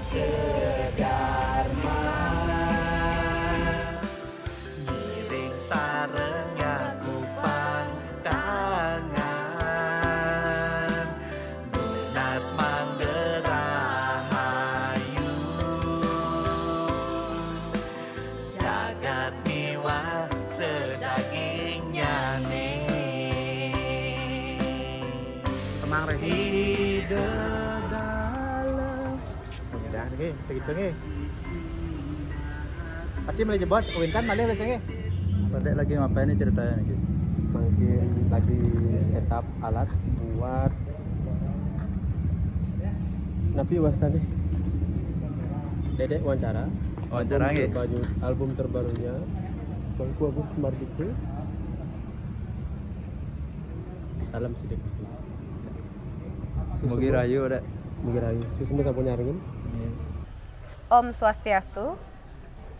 Sedharma ngiring sareng yakupang tangan lunas manggerahayu jagat miwah sedagingnya nih Tenang Reh. hidup dalam Udah nih, segitu nih. Pasti mulai jebos, Wintan balik biasanya. Tadi lagi ngapain nih ceritanya nih? Mungkin lagi setup alat buat Napi Wastani Dedek wawancara Wawancara nggih. album terbarunya Bangku Agus Mardika dalam sidik Mugi rayu udah. Mugi rayu susuma sampun nyaringin. Om Swastiastu,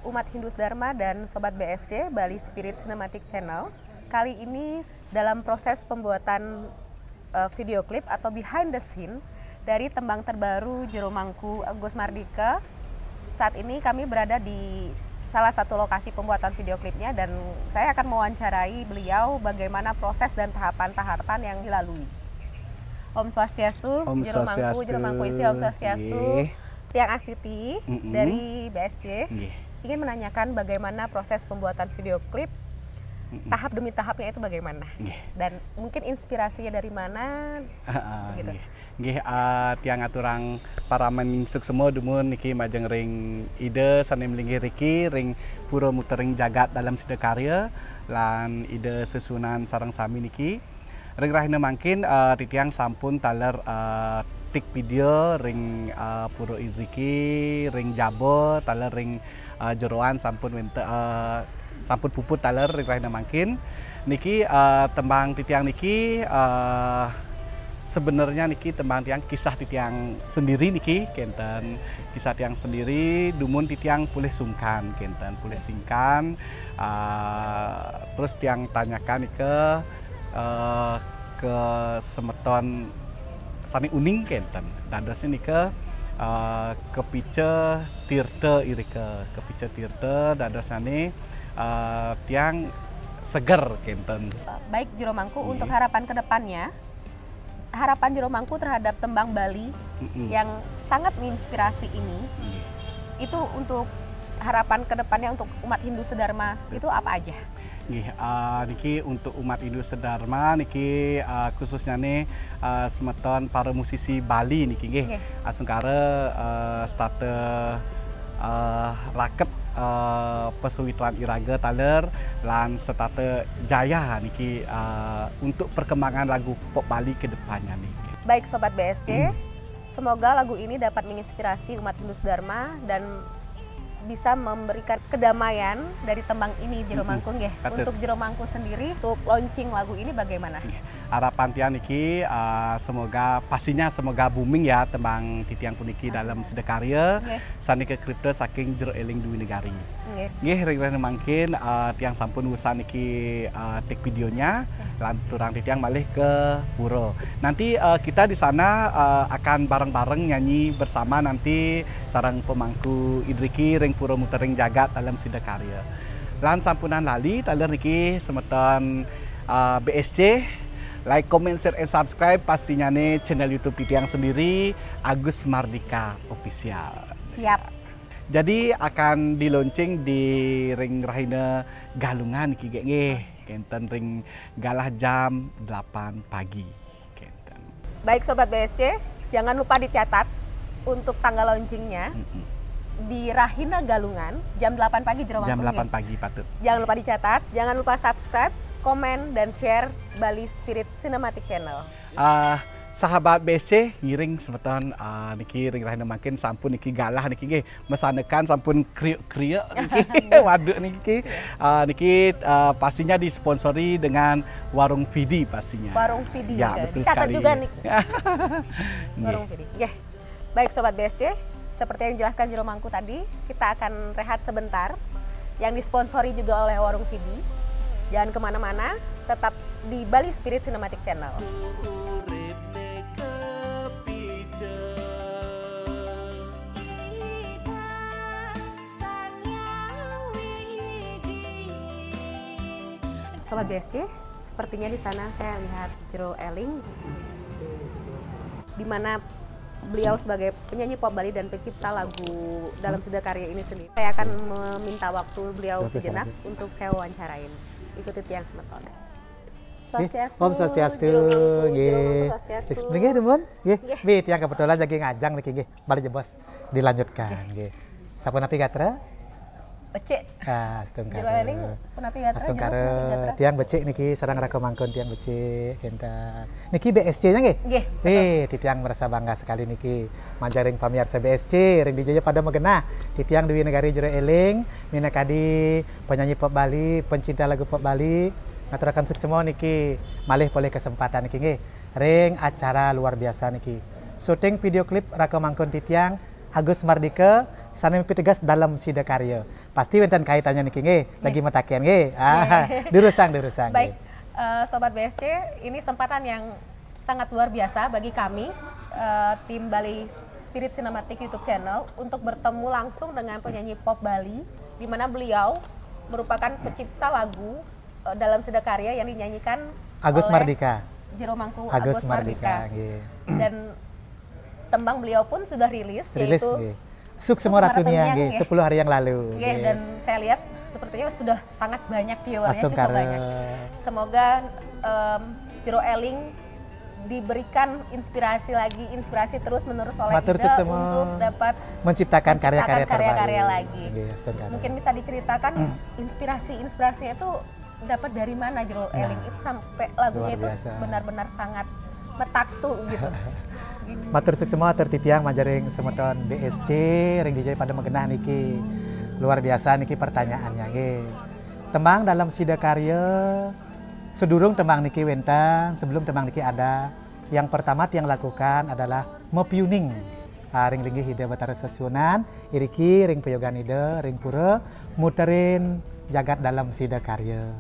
umat Hindu Dharma dan Sobat BSC Bali Spirit Cinematic Channel. Kali ini dalam proses pembuatan video klip atau behind the scene dari tembang terbaru Jero Mangku Agus Mardika. Saat ini kami berada di salah satu lokasi pembuatan video klipnya dan saya akan mewawancarai beliau bagaimana proses dan tahapan-tahapan yang dilalui. Om Swastiastu, Om Jero Mangku, Swastiastu. Jero Mangku isi Om Swastiastu. Nggih. Tiang Astiti dari BSC Nggih. ingin menanyakan bagaimana proses pembuatan video klip tahap demi tahapnya itu bagaimana Nggih. dan mungkin inspirasinya dari mana gitu. Nggih, tiang aturang para meningsuk semua dumun niki majeng ring ide sanem linggih riki ring pura mutering jagat dalam sida karya lan ide susunan sareng sami niki ring rahina mangkin titiang sampun taler tik video ring pura idriki ring jabo taler ring jeroan sampun wente sampun puput taler ring rahina mangkin niki tembang titiang niki sebenarnya niki tembang tiang kisah titiang sendiri niki kenten kisah tiang sendiri dumun titiang pulih sungkan kenten pulih singkan terus tiang tanyakan ke semeton sani uning kenten dadosnya nike kepice tirte irike kepice tirte dadosnya nih tiang seger kenten. Baik Jero Mangku, untuk harapan kedepannya, harapan Jero Mangku terhadap tembang Bali yang sangat menginspirasi ini, itu untuk harapan kedepannya untuk umat Hindu Sedharma itu apa aja? Nggih, niki untuk umat Hindu Sedharma niki khususnya nih semeton para musisi Bali niki nggih. Asungkara state raket pesuwituan iraga taler lan setate jaya niki untuk perkembangan lagu pop Bali ke depannya nih. Baik Sobat BSC, semoga lagu ini dapat menginspirasi umat Hindu Sedharma dan bisa memberikan kedamaian dari tembang ini Jero Mangku nggih. Untuk Jero Mangku sendiri, untuk launching lagu ini bagaimana? Harapan tiang niki semoga semoga booming ya tembang titiang puniki dalam sedekarya sani ke kripto saking jero eling duwi negari. Nggih ring-ring mangkin tiang sampun usaha niki take videonya lan turang titiang malih ke pura. Nanti kita di sana akan bareng-bareng nyanyi bersama nanti sareng pemangku idriki ring pura mutering jagat dalam sedekarya. Lan sampunan lali taler niki semeton BSC like, comment, share, and subscribe pastinya nih channel YouTube titiang sendiri Agus Mardika Official. Siap. Jadi akan di launching di ring rahina galungan iki nggih kenten ring galah jam 8 pagi kenten. Baik Sobat BSC, jangan lupa dicatat untuk tanggal launchingnya di Rahina Galungan jam 8 pagi Jero Mangku. Jam 8 pagi patut. Jangan lupa dicatat, jangan lupa subscribe, komen, dan share Bali Spirit Cinematic Channel. Sahabat BSC ngiring semeton niki ring rahina makin sampun niki galah niki nggih mesanekan sampun kriuk-kriuk niki waduk niki niki pastinya disponsori dengan Warung Vidi pastinya. Warung Vidi ya, betul catat sekali. juga nih. Warung Vidi. Oke. Baik Sobat BSC, seperti yang dijelaskan Jero Mangku tadi, kita akan rehat sebentar yang disponsori juga oleh Warung Vidi. Jangan kemana-mana, tetap di Bali Spirit Cinematic Channel. Sobat BSC, sepertinya di sana saya lihat Jero Eling, di mana beliau sebagai penyanyi pop Bali dan pencipta lagu dalam Sida Karya ini sendiri. Saya akan meminta waktu beliau sejenak untuk saya wawancarain. Ikuti Tiang Semeton. Swastiastu. Om Swastiastu. Nggih. Nggih, teman. Nggih. Bi tiang kebetulan lagi ngajang niki nggih. Balik je bos. Dilanjutkan nggih. Sapunapi gatra? Becik. Astung Jero Eling punapi gatra? Astung kara. Tiang becik niki sareng raka mangkon tiang becik kentan. Niki BSC-nya nggih? Nggih. Titiang merasa bangga sekali niki. Manjaring pamirsa BSC, ring dijaya pada megenah. Titiang Dewi Negari Jero Eling, minakadi penyanyi pop Bali, pencinta lagu pop Bali. Ngaturakan sukses semua niki. Malih boleh kesempatan niki nggih. Ring acara luar biasa niki. Syuting video klip raka mangkon titiang Agus Mardika sana mimpi tegas dalam Sida Karya. Pasti wenten kaitannya niki nggih, lagi metakian nggih. Dirusang. Baik, Sobat BSC, ini kesempatan yang sangat luar biasa bagi kami, tim Bali Spirit Cinematic YouTube channel, untuk bertemu langsung dengan penyanyi pop Bali, di mana beliau merupakan pencipta lagu dalam Sida Karya yang dinyanyikan Agus oleh Mardika. Jero Mangku Agus Agus Mardika. Dan tembang beliau pun sudah rilis yaitu Suk Semua Ratunya nggih, 10 hari yang lalu. Dan saya lihat sepertinya sudah sangat banyak viewernya, cukup banyak. Semoga Jero Eling diberikan inspirasi terus menerus oleh Ida untuk dapat menciptakan karya-karya lagi. Mungkin bisa diceritakan inspirasinya itu dapat dari mana Jero Eling itu sampai lagunya itu benar-benar sangat metaksu gitu. Matur suk semua tertitiang majaring semeton BSC ring dijaya pada megenah niki. Luar biasa niki pertanyaannya nggih. Tembang dalam Sida Karya sedurung tembang niki wenten, sebelum tembang niki ada. Yang pertama yang lakukan adalah mepiuning. Ring linggih ide Batara Sesunan, iriki ring peyogan ide ring pura muterin jagat dalam Sida Karya.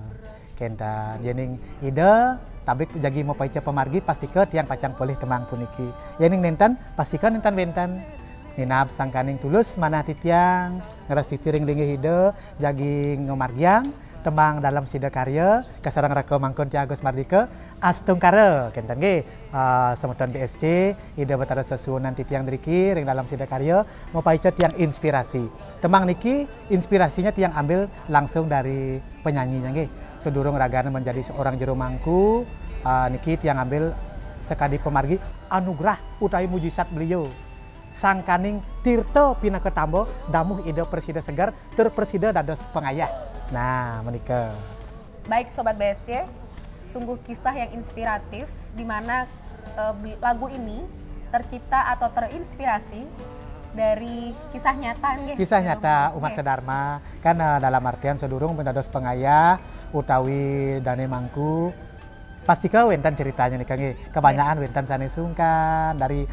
Kentan yening ide tabik jagi mau paica pemargi pastikan tiang pacang poleh temang puniki. Yening nentan pastikan nentan wentan ninab sangkaning tulus mana titiang ngeras titiring linggih hide jagi ngomargiang tembang dalam Sida Karya kasarang raka mangkon ti Agus Mardika astung kare kentan nggih semeton BSC ide Batara Sesunan titiang driki ring dalam Sida Karya mau paica tiang inspirasi. Tembang niki inspirasinya tiang ambil langsung dari penyanyinya nggih. Sedurung ragana menjadi seorang Jero Mangku, niki tiang ambil sekadi pemargi anugerah utawi mujizat beliau. Sangkaning tirta pinaka tambo damuh ide persida segar terpersida dados pengayah. Nah, menika. Baik Sobat BSC, sungguh kisah yang inspiratif di mana lagu ini tercipta atau terinspirasi dari kisah nyata nggih. Kisah nyata umat sedharma kan dalam artian sedurung dados pengayah utawi Dane Mangku pasti ke wentan ceritanya nih Kang. Kebanyakan wentan sane sungkan dari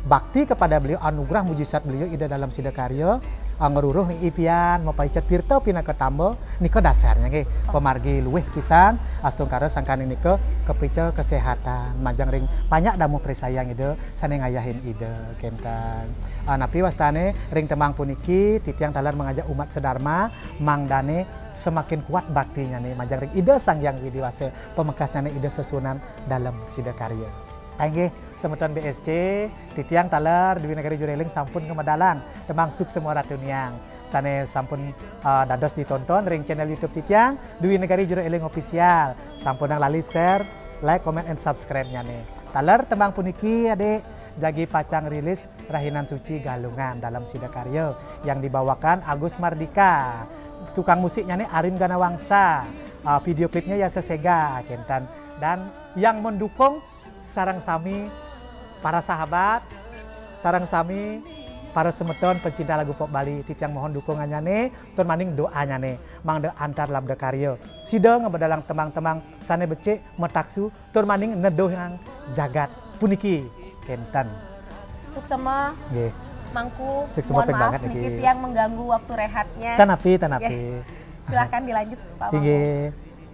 bakti kepada beliau, anugerah mujizat beliau ide dalam Sida Karya ngeruruh ipian mapaicat tirta pinaka tambo nika dasarnya nggih pemargi luweh pisan astung kare sangkan nika kepica kesehatan manjang ring banyak damu presayang ide sane ngayahin ide kentan napi wastane ring temang puniki titiang talar mengajak umat sedharma mangdane semakin kuat baktinya nih manjang ring ide sang yang widiwase pemekasnya ide Sesunan dalam Sida Karya. Nggih semeton BSC titiang talar Dewi Negari Jero Eling sampun kemedalang tembang Suk Semua Ratuniang sane sampun dados ditonton ring channel YouTube titiang Dewi Negari Jero Eling official sampun nang lali share like comment and subscribe-nya nih talar tembang puniki adik jagi pacang rilis Rahinan Suci Galungan dalam Sida Karya yang dibawakan Agus Mardika, tukang musiknya nih Arin Ganawangsa, video klipnya ya Sesega kentan dan yang mendukung sarang sami para sahabat, sarang sami para semeton pencinta lagu pop Bali titiang mohon dukungannya nih, tur maning doanya nih, mangde antar labda karya. Sida ngebedalang temang-temang sane becik metaksu tur maning nedohang jagat puniki kentan. Suksema Nggih. Mangku, Suksema mohon maaf niki niki siang mengganggu waktu rehatnya. Tanapi. Silahkan dilanjut Pak Mangku. Nggih.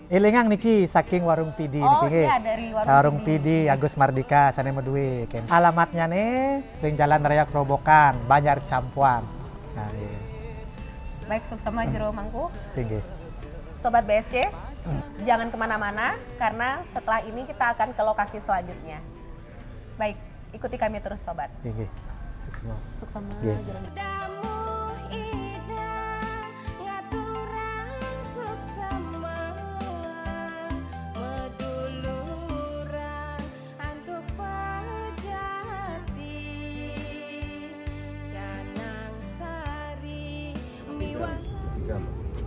Elengang niki saking warung Pidi niki nggih. Iya dari warung Pidi Agus Mardika sane medue ken. Alamatnya nih ring Jalan Raya Kerobokan, Banjar Campuan. Nah, iya. Baik Suksema Jero Mangku. Nggih. Sobat BSC, Jangan kemana-mana, karena setelah ini kita akan ke lokasi selanjutnya. Baik, ikuti kami terus sobat. Oke, semua. Suksama. Iya.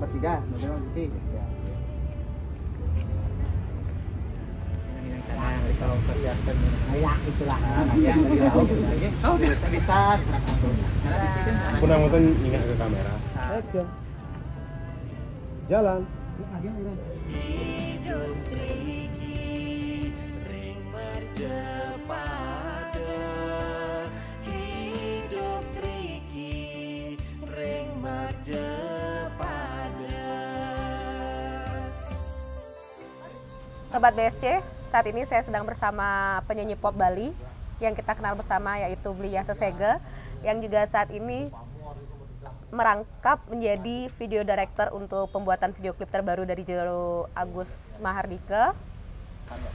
Bertiga, memang tiga. Kalau persiapkan ayak itulah ya bisa Pernah nonton ingat ke kamera. Action. Jalan. Hidup tinggi ring merjepada, hidup tinggi ring merjepada. Sobat BSC, saat ini saya sedang bersama penyanyi pop Bali yang kita kenal bersama, yaitu Blia Sesege, yang juga saat ini merangkap menjadi video director untuk pembuatan video klip terbaru dari Jero Agus Mahardika,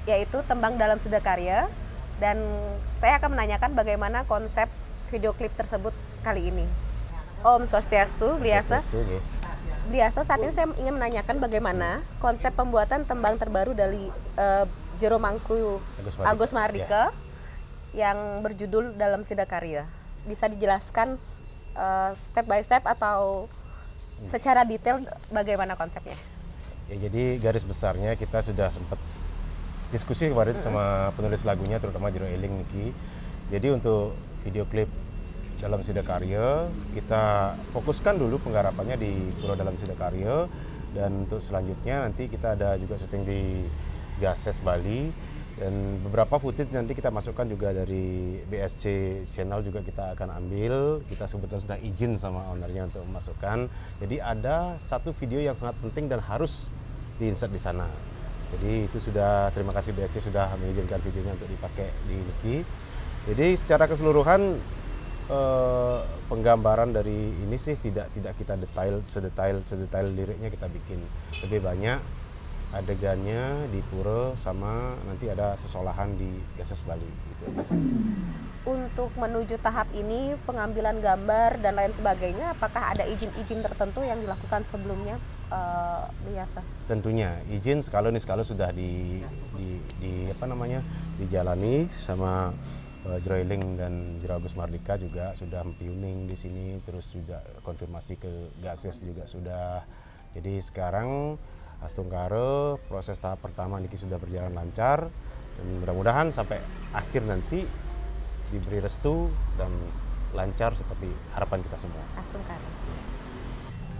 yaitu Tembang Dalam Sedakarya. Dan saya akan menanyakan bagaimana konsep video klip tersebut kali ini. Om Swastiastu, Bliasa. Bliasa, saat ini saya ingin menanyakan bagaimana konsep pembuatan tembang terbaru dari Jero Mangku Agus Mahardika yang berjudul Dalam Sedakarya. Bisa dijelaskan step by step atau secara detail bagaimana konsepnya? Ya, jadi garis besarnya kita sudah sempat diskusi kemarin sama penulis lagunya, terutama Jero Eling Niki. Jadi untuk video klip Dalam Sedakarya kita fokuskan dulu penggarapannya di Pura Dalam Sedakarya, dan untuk selanjutnya nanti kita ada juga syuting di Gases Bali, dan beberapa footage nanti kita masukkan juga dari BSC channel juga kita akan ambil. Kita sebetulnya sudah izin sama ownernya untuk memasukkan. Jadi ada satu video yang sangat penting dan harus diinsert di sana. Jadi itu sudah, terima kasih BSC sudah mengizinkan videonya untuk dipakai di Niki. Jadi secara keseluruhan penggambaran dari ini sih tidak kita sedetail liriknya kita bikin. Lebih banyak adegannya di pura sama nanti ada sesolahan di Gases Bali gitu. Untuk menuju tahap ini, pengambilan gambar dan lain sebagainya, apakah ada izin-izin tertentu yang dilakukan sebelumnya, biasa? Tentunya izin sekali sudah dijalani sama Jero Eling dan Jero Agus Mahardika juga sudah tuning di sini, terus juga konfirmasi ke Gases juga sudah. Jadi sekarang Astungkare proses tahap pertama Niki sudah berjalan lancar, dan mudah-mudahan sampai akhir nanti diberi restu dan lancar seperti harapan kita semua. Astungkare.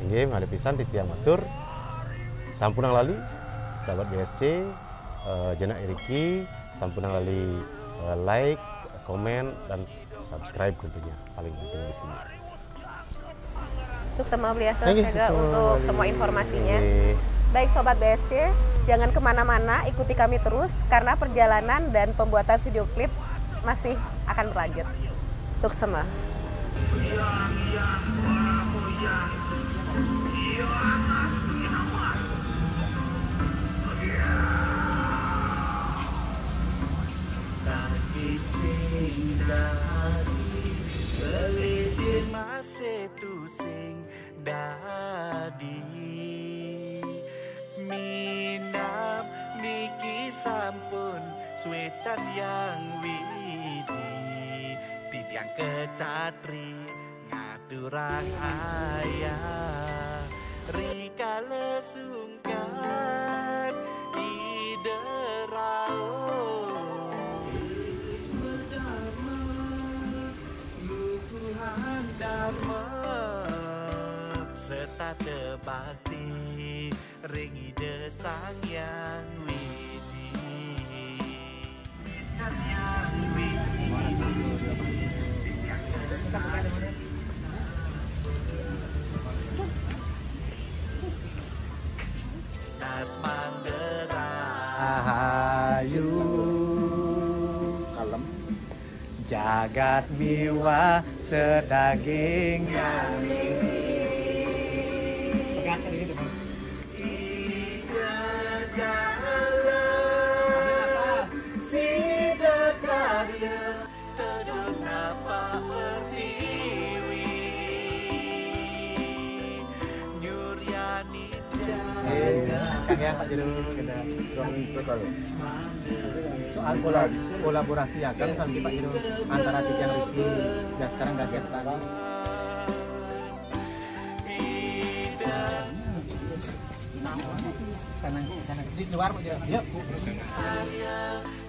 Inggih ngalih pisan titiang matur. Sampunang lali sahabat BSC, Jana Iriki, sampunang lali like, komen dan subscribe tentunya paling penting di sini. Suksema Bliasa untuk semua informasinya. Baik Sobat BSC, jangan kemana-mana, ikuti kami terus karena perjalanan dan pembuatan video klip masih akan berlanjut. Suksema. Masih tu sing dadi minam niki sampun suecan yang widi titiang kecatri ngaturang ayah rika lesungkan ide rao Dharma serta tebakti ringi desang yang widi das Ahayu kalem jagat miwa sedaging sekarang ya Pak Jero. Soal kolaborasi ya kan nanti Pak Jero antara Titian Ricky dan sekarang Gagas tadi. Sana di luar Pak Jero. Yuk.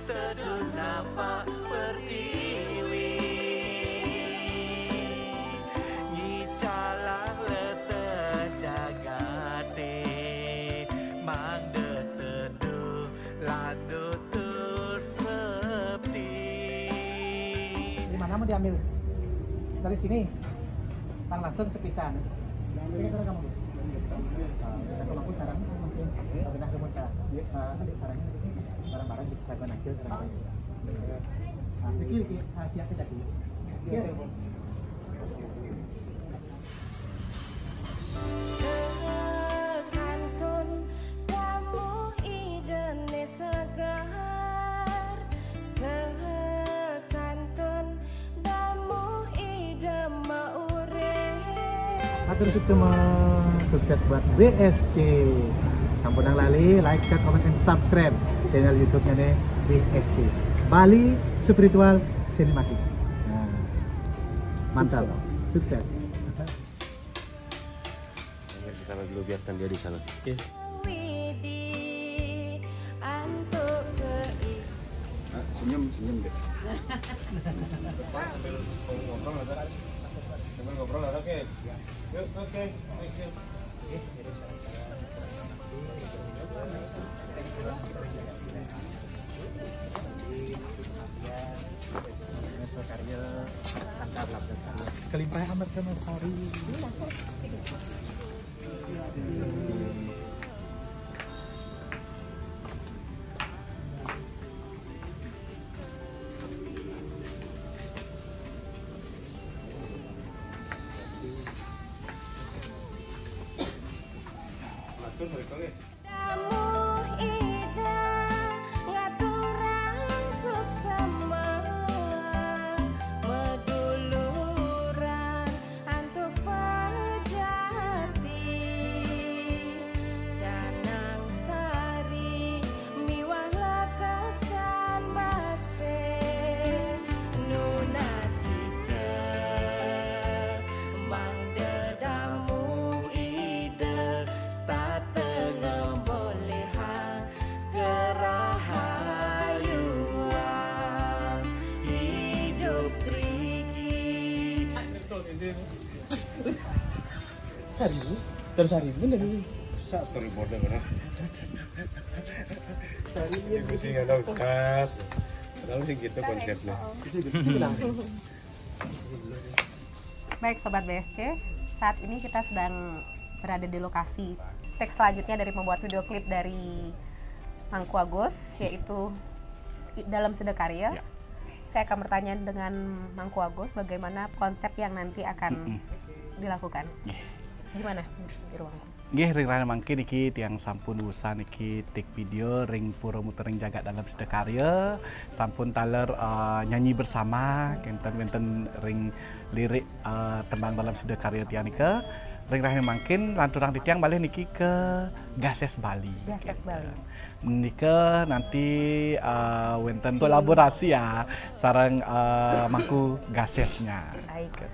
Teduh nampak pertiwi ngicalang lete jagate mang de teduh lando tut repti. Di mana mau diambil? Dari sini. Tang langsung sepisan. Ini kan kamu. Aku sekarang mungkin pindah ke Mekah. Adik sarangnya barang-barang di Saban aja sekarang. Nah, Riki hati-hati tadi. Kiri. Sekantun kamu idene segar, sekantun kamu ide maure. Matur semua sukses buat BSC. Sampun nang lali like, share, comment, and subscribe channel YouTube-nya nih BSC Bali Spiritual Cinematic. Nah, mantap, sukses. Di sana dulu, biarkan dia di sana. Widi antuk kei. Senyum deh. Sambil ngobrol ada oke. Yuk, oke. Karya Antar Kelimpahan Amat Sari. Kamu ida ngaturan suksama meduluran antuk pejati canang sari miwah lekesan base nunasi mang dedangmu ide tengah bolehan kerahayuan hidup Riki. Sari bener ini. Sa storyboardnya benar. Ini gue sih nggak tahu kas. Padahal sih gitu konsepnya. Baik Sobat BSC, saat ini kita sedang berada di lokasi teks selanjutnya dari membuat video klip dari Mangku Agus, yaitu dalam Sedekarya. Ya. Saya akan bertanya dengan Mangku Agus bagaimana konsep yang nanti akan dilakukan. Gimana di ruangku? Nggih, ring mangke niki tiang sampun usaha niki tik video ring pura mutering jagat dalam Sedekarya, sampun taler nyanyi bersama, kenten ring lirik tembang dalam Sedekarya tiang nika. Ring mangkin lanturang di tiang balik niki ke Gases Bali. Gases Bali. Nika nanti wenten kolaborasi ya sarang Mangku Gasesnya. Baik.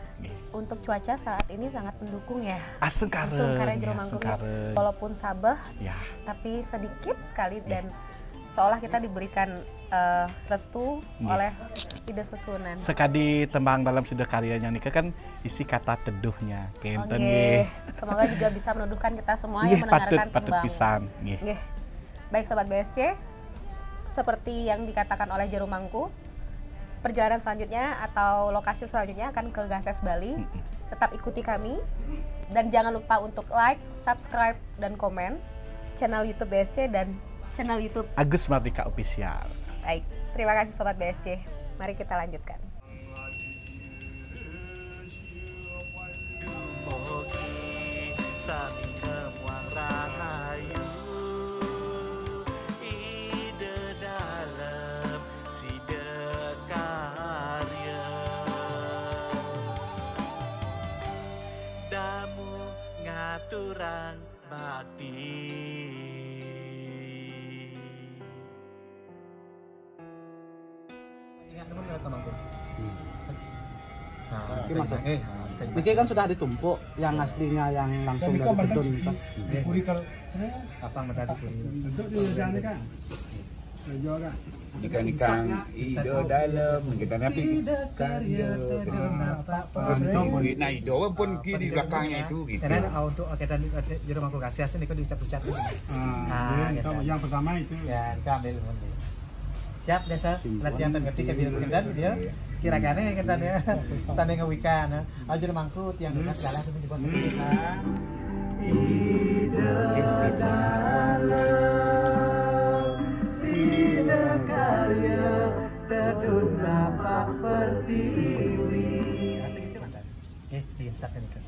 Untuk cuaca saat ini sangat mendukung ya. Aseng kare. Jero Mangkunya. Walaupun sabah, ya. Tapi sedikit sekali dan seolah kita diberikan restu oleh ide susunan. Sekadi tembang dalam Sedekarya nika kan isi kata teduhnya. Kenten nggih. Semoga juga bisa menuduhkan kita semua yang mendengarkan patut pisan. Nggih. Baik Sobat BSC, seperti yang dikatakan oleh Jero Mangku, perjalanan selanjutnya atau lokasi selanjutnya akan ke Gases Bali. Tetap ikuti kami dan jangan lupa untuk like, subscribe, dan komen channel YouTube BSC dan channel YouTube Agus Mardika Official. Baik, terima kasih Sobat BSC. Mari kita lanjutkan. Dumugi sami nemuang rahayu ide dalam Sedekarya damu ngaturang bakti banyak teman kata mangkuk. Nah, Oke, maksud. Niki kan sudah ditumpuk yang aslinya yang langsung dari gedung kan. Apa yang tadi kuri? Ikan ido dalam kita napi karya untung nah ido pun di belakangnya itu gitu. Dan untuk kita jero mangkuk kasih asli kau diucap-ucap. Yang pertama itu ya kita ambil nanti. Siap desa latihan dan ngerti kebiasaan dia kira-kira kita dia tanda ngewikan aja mangkuk yang dekat jalan itu di bawah kita. Karya tedun napak pertiwi. Diimsak kan kan.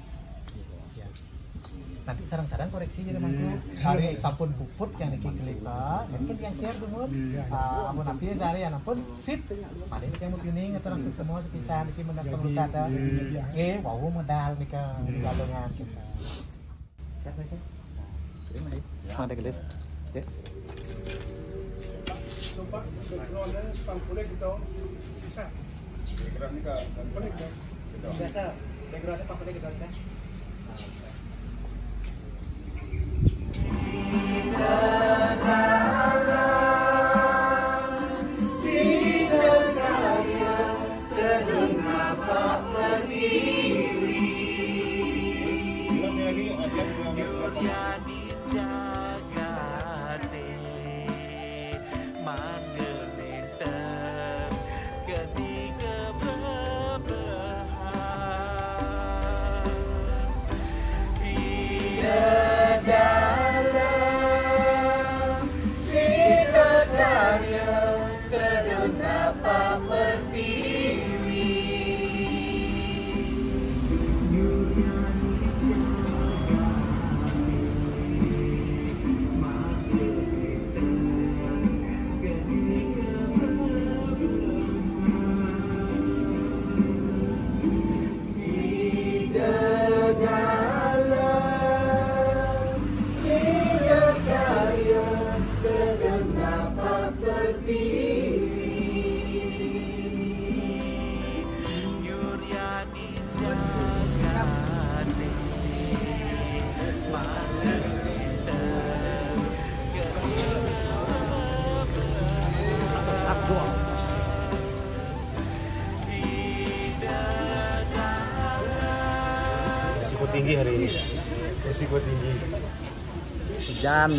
Nanti sarang-sarang koreksi jadi mangkuk. Hari sampun puput yang niki kelika, mungkin yang share dulu. Amun napi sehari ya nampun sip. Paling yang mau pining ngeterang semua sekitar niki mendapat lukada. Wow modal nika galongan kita. Siap sih. Terima kasih. Ada gelis. Ya. Pak, backgroundnya pangkulnya gitu bisa. Backgroundnya kan pangkulnya gitu. Biasa, backgroundnya pangkulnya gitu kan. Risiko tinggi hari ini. Risiko tinggi. Hujan.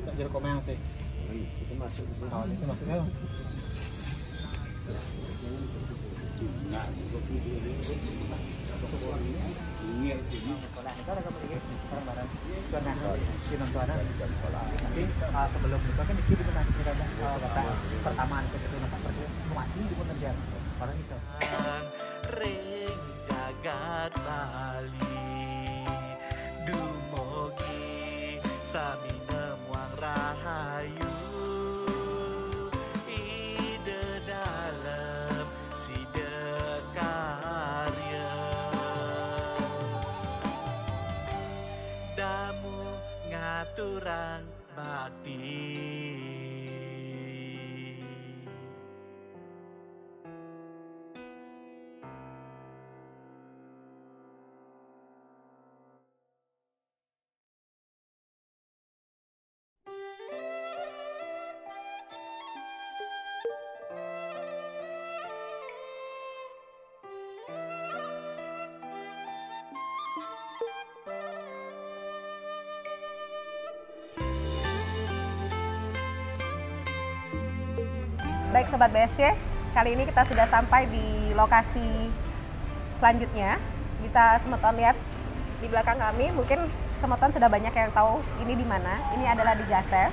Tak jadi komen sih. Itu masuk. Oh, itu masuk ya. Tapi sebelum itu kan dikit itu nanti kita kata pertamaan itu nampak mati di pun terjadi orang itu. Ring jagat Bali dumugi sami nemuang rahayu ide dalam sida karya damu ngaturang bakti. Baik Sobat BSC, kali ini kita sudah sampai di lokasi selanjutnya. Bisa Semeton lihat di belakang kami, mungkin Semeton sudah banyak yang tahu ini di mana. Ini adalah di Gases.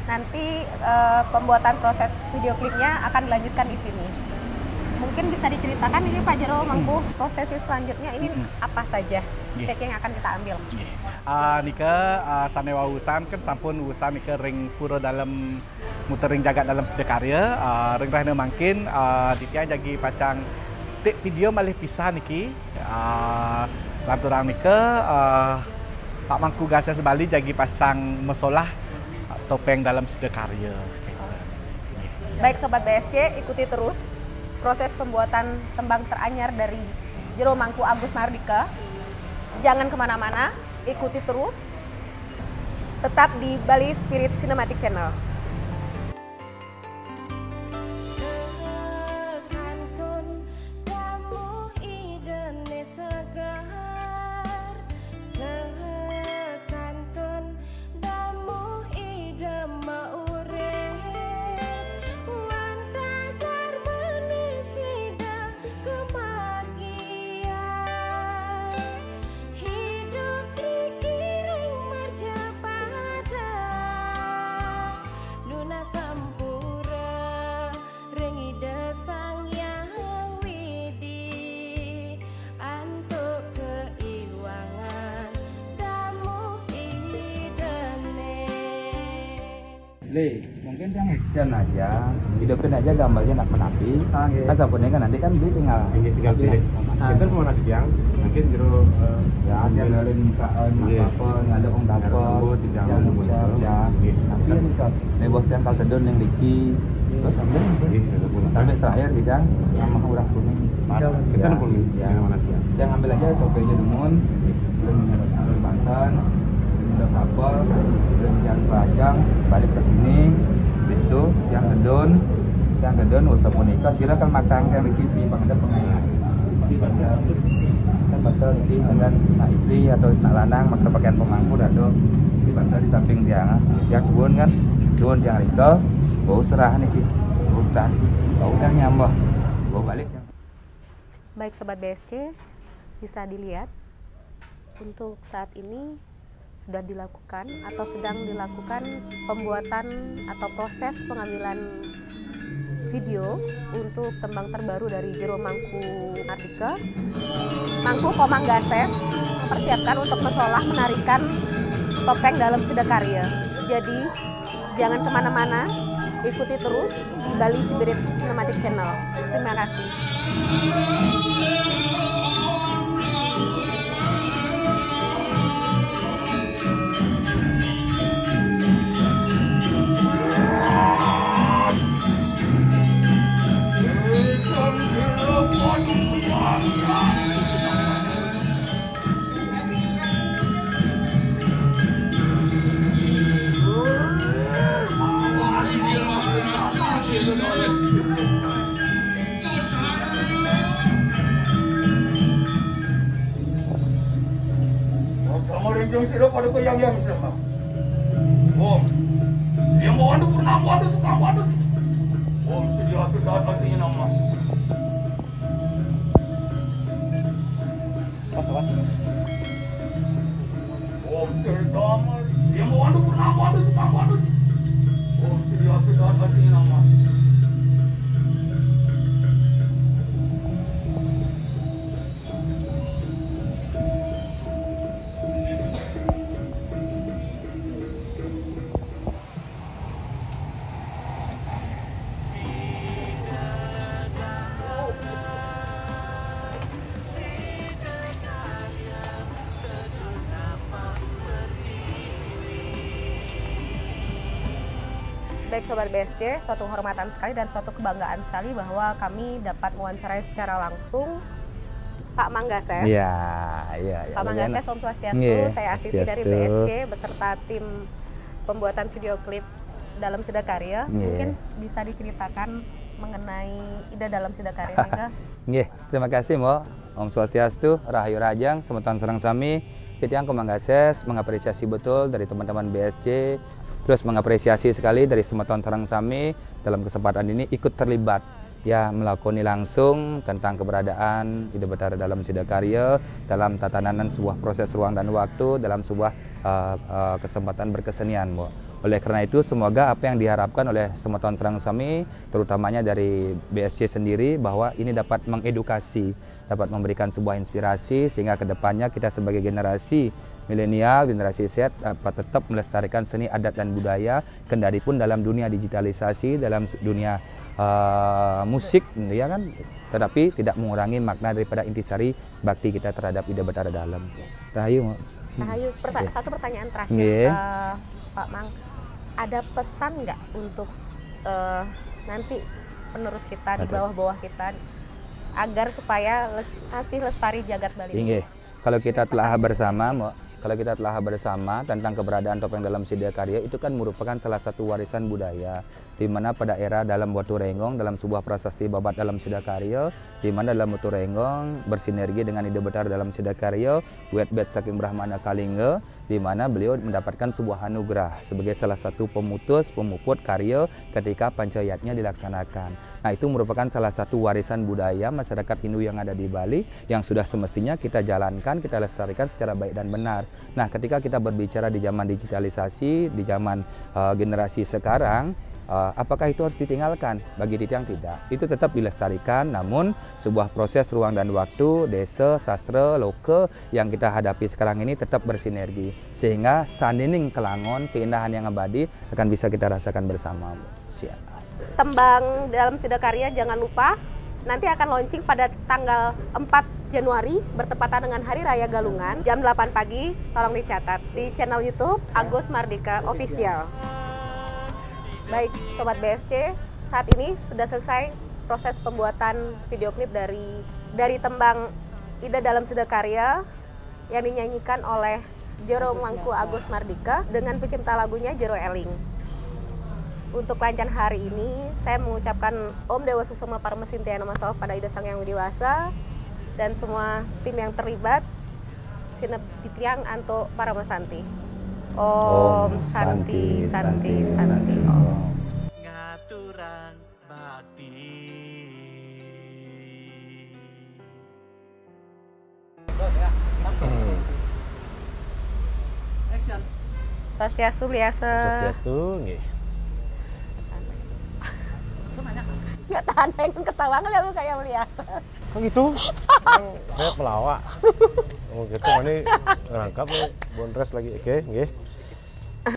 Nanti pembuatan proses video klipnya akan dilanjutkan di sini. Mungkin bisa diceritakan ini Pak Jero Mangku, prosesi selanjutnya ini apa saja take yang akan kita ambil? Nika sanewa usan kan sampun usan nika ring pura dalam mutering jagat dalam sedekarya ring rahna mungkin ditiang jagi pacang tik video malih pisah niki lanturang nika Pak Mangku Gases Bali jadi pasang mesolah topeng dalam Sidakarya. Baik Sobat BSC, ikuti terus proses pembuatan tembang teranyar dari Jero Mangku Agus Mardika. Jangan kemana-mana, ikuti terus, tetap di Bali Spirit Cinematic Channel. Mungkin yang action aja, hidupin aja gambarnya nak menapi. Kan sampurnya kan nanti kan dia tinggal pilih. Kita mau nanti yang mungkin jero ya dia ngalin apa ngalih orang dapur yang mudah ya. Tapi ini kan bos yang kalau sedon yang Diki terus sampai terakhir hidang sama uras kuning. Kita pun yang ambil aja sopirnya Dumun, belum Banten, udah kapal, belum jalan Pajang, balik ke sini. Itu yang gedon usah monika sira kan makan kan iki si bang ada pengayak kan betul iki dengan nak istri atau nak lanang maka pakaian pemangku dado di bantal di samping dia yang duun yang riko bau serah niki bau udah nyambah bau balik. Baik Sobat BSC, bisa dilihat untuk saat ini sudah dilakukan atau sedang dilakukan pembuatan atau proses pengambilan video untuk tembang terbaru dari Jero Mangku Mardika. Mangku Komang Gases mempersiapkan untuk mesolah menarikan topeng dalam Sidakarya. Jadi jangan kemana-mana, ikuti terus di Bali Spirit Cinematic Channel. Terima kasih. Yang sila pada ko yang sila. Om, dia mau anda pernah mau anda suka mau anda sih. Om, sedia sudah pastinya nama. Pas. Om, terutama dia mau anda pernah mau anda suka mau anda sih. Om, sedia sudah pastinya nama. Baik Sobat BSC, suatu kehormatan sekali dan suatu kebanggaan sekali bahwa kami dapat mewawancarai secara langsung Pak Manggases. Iya. Pak Manggases, Om Swastiastu, saya Asiti dari BSC beserta tim pembuatan video klip dalam Sidakarya. Mungkin bisa diceritakan mengenai ide dalam Sidakarya Nika? Nggih, terima kasih Mo. Om Swastiastu, Rahayu Rajang, Semeton Serang Sami. Titiang Manggases mengapresiasi betul dari teman-teman BSC. Terus mengapresiasi sekali dari Semeton Serang Sami dalam kesempatan ini ikut terlibat ya melakoni langsung tentang keberadaan Ide Betara dalam Sidakarya dalam tatanan sebuah proses ruang dan waktu dalam sebuah kesempatan berkesenian, Bu. Oleh karena itu semoga apa yang diharapkan oleh Semeton Serang Sami terutamanya dari BSC sendiri bahwa ini dapat mengedukasi, dapat memberikan sebuah inspirasi sehingga kedepannya kita sebagai generasi milenial, generasi Z dapat tetap melestarikan seni adat dan budaya kendari pun dalam dunia digitalisasi, dalam dunia musik, ya kan, tetapi tidak mengurangi makna daripada intisari bakti kita terhadap Ida Betara Dalam. Rahayu. Rahayu, satu pertanyaan terakhir, Pak Mang, ada pesan nggak untuk nanti penerus kita di bawah-bawah kita agar supaya masih lestari jagat Bali? Inge, kalau kita telah bersama tentang keberadaan topeng dalam Sidakarya, itu kan merupakan salah satu warisan budaya, di mana pada era dalam Watu Renggong, dalam sebuah prasasti babat dalam Sidakarya, di mana dalam Watu Renggong bersinergi dengan Ida Betara dalam Sidakarya, wet bet saking Brahmana Kalingga, di mana beliau mendapatkan sebuah anugerah sebagai salah satu pemuput karya ketika Pancayatnya dilaksanakan. Nah, itu merupakan salah satu warisan budaya masyarakat Hindu yang ada di Bali yang sudah semestinya kita jalankan, kita lestarikan secara baik dan benar. Nah, ketika kita berbicara di zaman digitalisasi, di zaman generasi sekarang, apakah itu harus ditinggalkan? Bagi Titiang tidak. Itu tetap dilestarikan, namun sebuah proses ruang dan waktu, desa, sastra, loke yang kita hadapi sekarang ini tetap bersinergi. Sehingga sandining kelangon, keindahan yang abadi akan bisa kita rasakan bersama. Siap. Tembang dalam Sidakarya jangan lupa nanti akan launching pada tanggal 4 Januari bertepatan dengan Hari Raya Galungan jam 8 pagi. Tolong dicatat di channel YouTube Agus Mardika Official. Baik, Sobat BSC, saat ini sudah selesai proses pembuatan video klip dari tembang Ida dalam Sidakarya yang dinyanyikan oleh Jero Mangku Agus Mardika dengan pencipta lagunya Jero Eling. Untuk rangkaian hari ini, saya mengucapkan Om Dewa Susuma Parmesintiana Masalah pada Ida Sang Yang Widiwasa dan semua tim yang terlibat, Sinep Titiang Anto Paramasanti. Om Santi Santi Santi Om. Ngaturang bakti. Swastiastu Bliasa. Swastiastu, nggih. Nggak tahan pengen ketawa ngeliat lu kayak Bliasa. Kok gitu? Saya pelawak. Oh gitu, ini ngerangkap, bondres lagi. Oke, nggih.